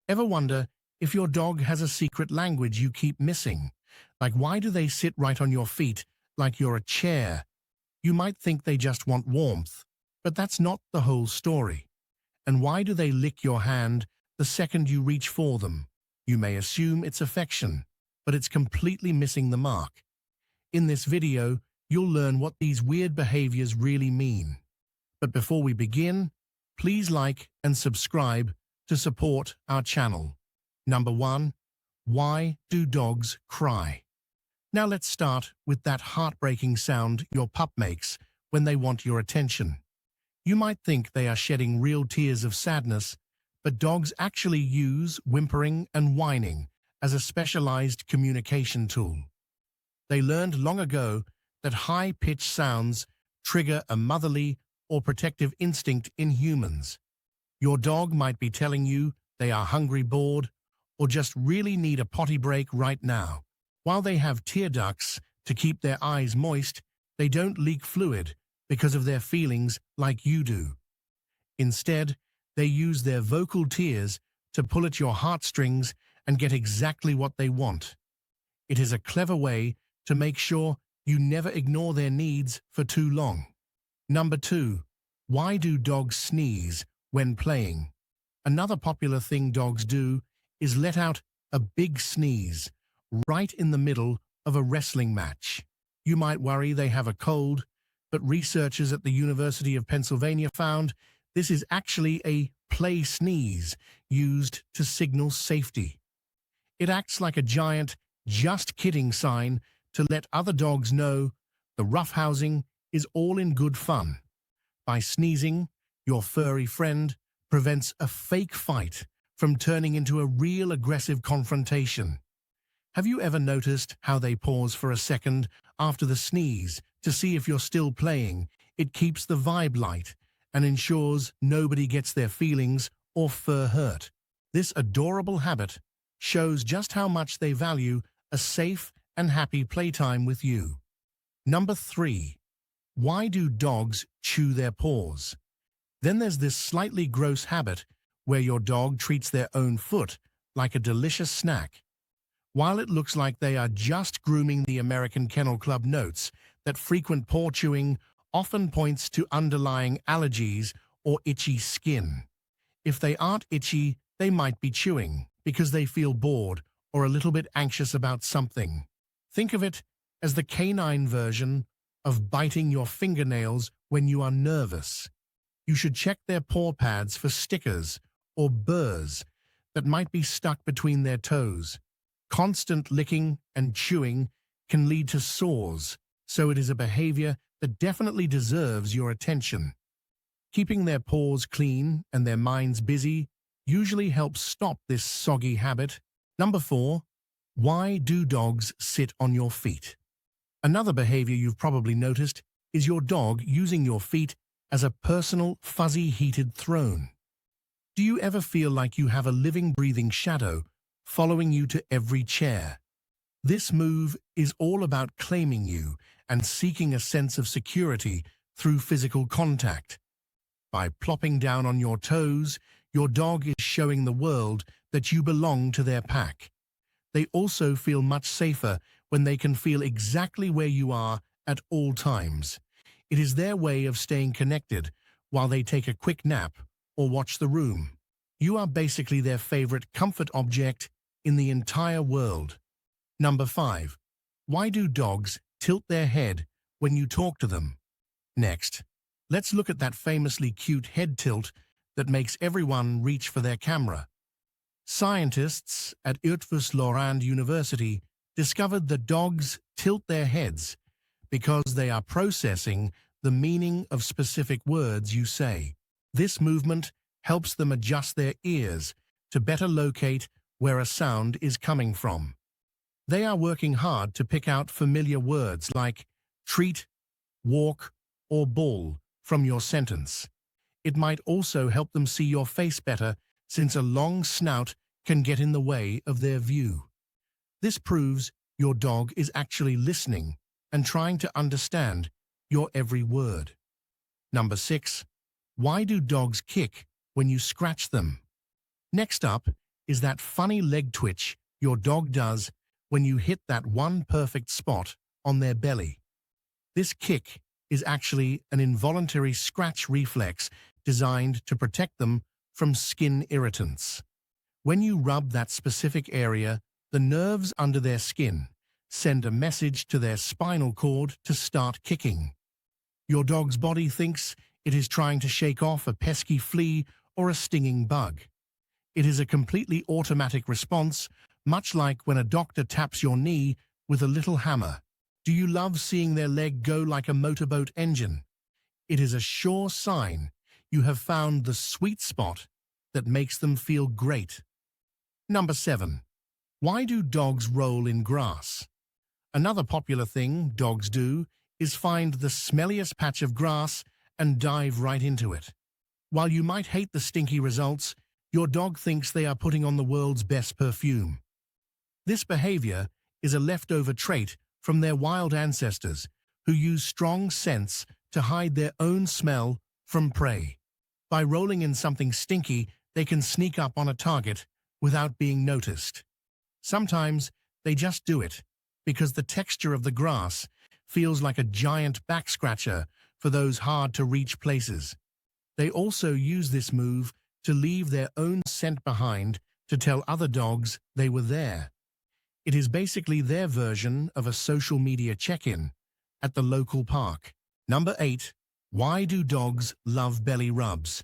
Ever wonder if your dog has a secret language you keep missing? Like, why do they sit right on your feet like you're a chair? You might think they just want warmth, but that's not the whole story. And why do they lick your hand the second you reach for them? You may assume it's affection, but it's completely missing the mark. In this video, you'll learn what these weird behaviors really mean. But before we begin, please like and subscribe to support our channel. Number 1. Why do dogs cry? Now let's start with that heartbreaking sound your pup makes when they want your attention. You might think they are shedding real tears of sadness, but dogs actually use whimpering and whining as a specialized communication tool. They learned long ago that high-pitched sounds trigger a motherly or protective instinct in humans. Your dog might be telling you they are hungry, bored, or just really need a potty break right now. While they have tear ducts to keep their eyes moist, they don't leak fluid because of their feelings like you do. Instead, they use their vocal tears to pull at your heartstrings and get exactly what they want. It is a clever way to make sure you never ignore their needs for too long. Number 2. Why do dogs sneeze when playing? Another popular thing dogs do is let out a big sneeze right in the middle of a wrestling match. You might worry they have a cold, but researchers at the University of Pennsylvania found this is actually a play sneeze used to signal safety. It acts like a giant "just kidding" sign to let other dogs know the roughhousing is all in good fun. By sneezing, your furry friend prevents a fake fight from turning into a real aggressive confrontation. Have you ever noticed how they pause for a second after the sneeze to see if you're still playing? It keeps the vibe light and ensures nobody gets their feelings or fur hurt. This adorable habit shows just how much they value a safe and happy playtime with you. Number 3. Why do dogs chew their paws? Then there's this slightly gross habit where your dog treats their own foot like a delicious snack. While it looks like they are just grooming the American Kennel Club notes, that frequent paw chewing often points to underlying allergies or itchy skin. If they aren't itchy, they might be chewing because they feel bored or a little bit anxious about something. Think of it as the canine version of biting your fingernails when you are nervous. You should check their paw pads for stickers or burrs that might be stuck between their toes. Constant licking and chewing can lead to sores, so it is a behavior that definitely deserves your attention. Keeping their paws clean and their minds busy usually helps stop this soggy habit. Number 4. Why do dogs sit on your feet? Another behavior you've probably noticed is your dog using your feet as a personal, fuzzy, heated throne. Do you ever feel like you have a living, breathing shadow following you to every chair? This move is all about claiming you and seeking a sense of security through physical contact. By plopping down on your toes, your dog is showing the world that you belong to their pack. They also feel much safer when they can feel exactly where you are at all times. It is their way of staying connected while they take a quick nap or watch the room. You are basically their favorite comfort object in the entire world. Number 5. Why do dogs tilt their head when you talk to them? Next, let's look at that famously cute head tilt that makes everyone reach for their camera. Scientists at Utrecht University discovered that dogs tilt their heads because they are processing the meaning of specific words you say. This movement helps them adjust their ears to better locate where a sound is coming from. They are working hard to pick out familiar words like treat, walk, or ball from your sentence. It might also help them see your face better, since a long snout can get in the way of their view. This proves your dog is actually listening and trying to understand your every word. Number 6. Why do dogs kick when you scratch them? Next up is that funny leg twitch your dog does when you hit that one perfect spot on their belly. This kick is actually an involuntary scratch reflex designed to protect them from skin irritants. When you rub that specific area, the nerves under their skin send a message to their spinal cord to start kicking. Your dog's body thinks it is trying to shake off a pesky flea or a stinging bug. It is a completely automatic response, much like when a doctor taps your knee with a little hammer. Do you love seeing their leg go like a motorboat engine? It is a sure sign you have found the sweet spot that makes them feel great. Number 7. Why do dogs roll in grass? Another popular thing dogs do is find the smelliest patch of grass and dive right into it. While you might hate the stinky results, your dog thinks they are putting on the world's best perfume. This behavior is a leftover trait from their wild ancestors who use strong scents to hide their own smell from prey. By rolling in something stinky, they can sneak up on a target without being noticed. Sometimes they just do it because the texture of the grass feels like a giant back scratcher for those hard-to-reach places. They also use this move to leave their own scent behind to tell other dogs they were there. It is basically their version of a social media check-in at the local park. Number 8. Why do dogs love belly rubs?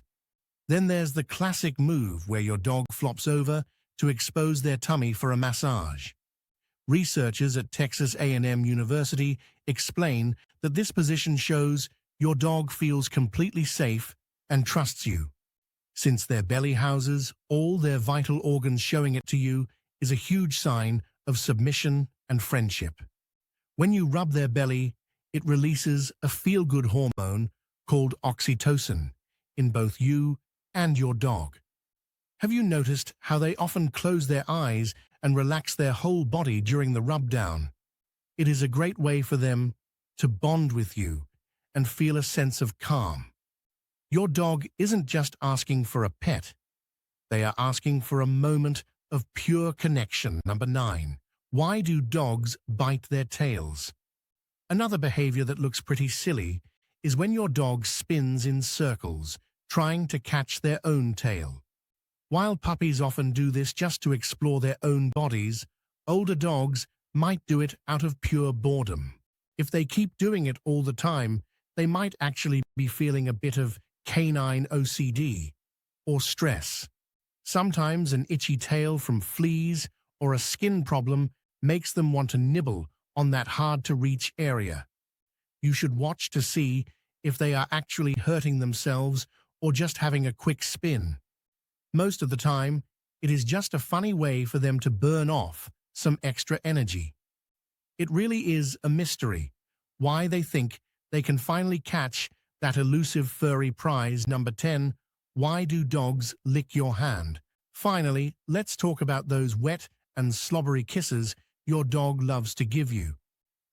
Then there's the classic move where your dog flops over to expose their tummy for a massage. Researchers at Texas A&M University explain that this position shows your dog feels completely safe and trusts you. Since their belly houses all their vital organs, showing it to you is a huge sign of submission and friendship. When you rub their belly, it releases a feel-good hormone called oxytocin in both you and your dog. Have you noticed how they often close their eyes and relax their whole body during the rub-down? It is a great way for them to bond with you and feel a sense of calm. Your dog isn't just asking for a pet. They are asking for a moment of pure connection. Number 9. Why do dogs bite their tails? Another behavior that looks pretty silly is when your dog spins in circles, trying to catch their own tail. While puppies often do this just to explore their own bodies, older dogs might do it out of pure boredom. If they keep doing it all the time, they might actually be feeling a bit of canine OCD or stress. Sometimes an itchy tail from fleas or a skin problem makes them want to nibble on that hard-to-reach area. You should watch to see if they are actually hurting themselves or just having a quick spin. Most of the time, it is just a funny way for them to burn off some extra energy. It really is a mystery why they think they can finally catch that elusive furry prize. Number 10. Why do dogs lick your hand? Finally, let's talk about those wet and slobbery kisses your dog loves to give you.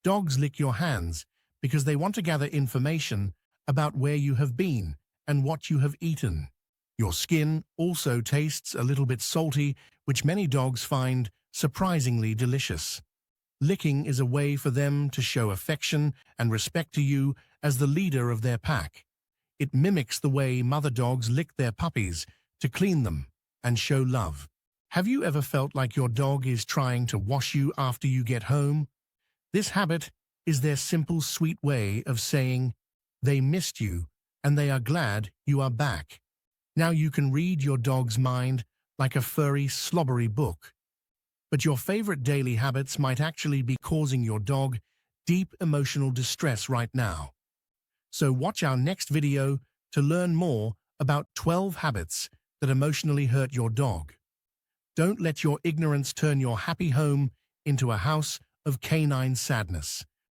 Dogs lick your hands because they want to gather information about where you have been and what you have eaten. Your skin also tastes a little bit salty, which many dogs find surprisingly delicious. Licking is a way for them to show affection and respect to you as the leader of their pack. It mimics the way mother dogs lick their puppies to clean them and show love. Have you ever felt like your dog is trying to wash you after you get home? This habit is their simple, sweet way of saying they missed you and they are glad you are back. Now you can read your dog's mind like a furry, slobbery book. But your favorite daily habits might actually be causing your dog deep emotional distress right now. So watch our next video to learn more about 12 habits that emotionally hurt your dog. Don't let your ignorance turn your happy home into a house of canine sadness.